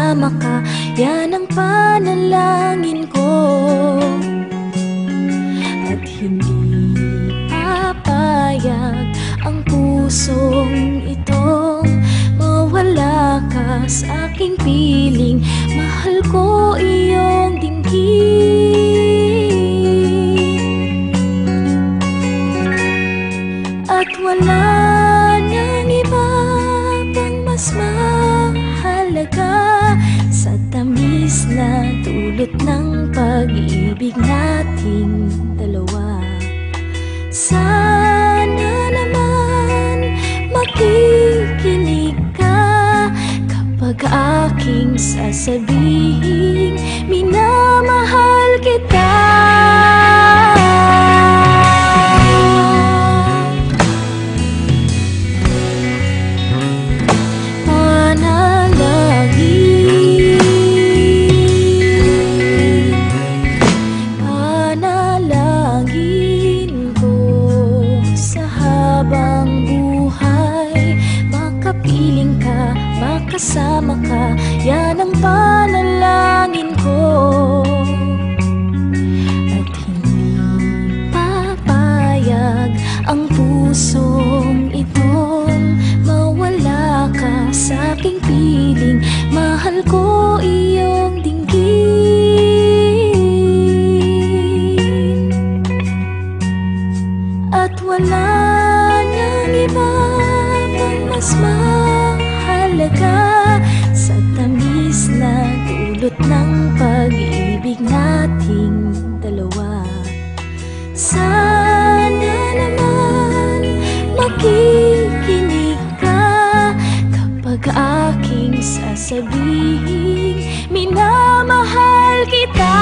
makasama ka, yan ang panalangin ko. At hindi papayag ang pusong itong mawala ka sa aking piling. Mahal ko iyong dinggin, at wala nang iba pang mas mahalaga sa tamis na dulot ng pag-ibig nating dalawa. Sana naman makikinig ka kapag aking sasabihin minamahal kita. Makasama ka, yan ang panalangin ko. At hindi papayag ang pusong itong mawala ka sa aking piling. Mahal ko iyong dinggin, at wala nang iba pang mas mahalaga sa tamis na dulot ng pag-ibig nating dalawa. Sana naman makikinig ka kapag aking sasabihin minamahal kita.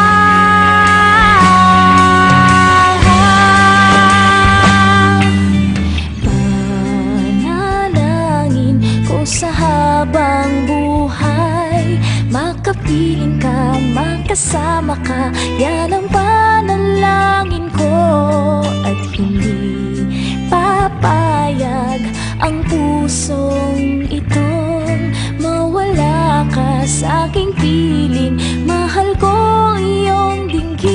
Panalangin ko sa habang buhay, makapiling ka, makasama ka, yan ang panalangin ko. At hindi papayag ang pusong itong mawala ka sa aking piling. Mahal ko iyong dinggin,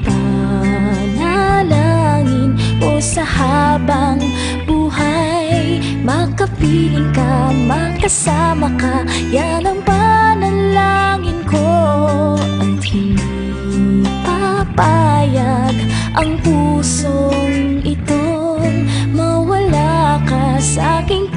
panalangin ko sa habang buhay, makapiling ka, makasama ka, yan ang panalangin ko. At hindi papayag ang pusong itong mawala ka sa aking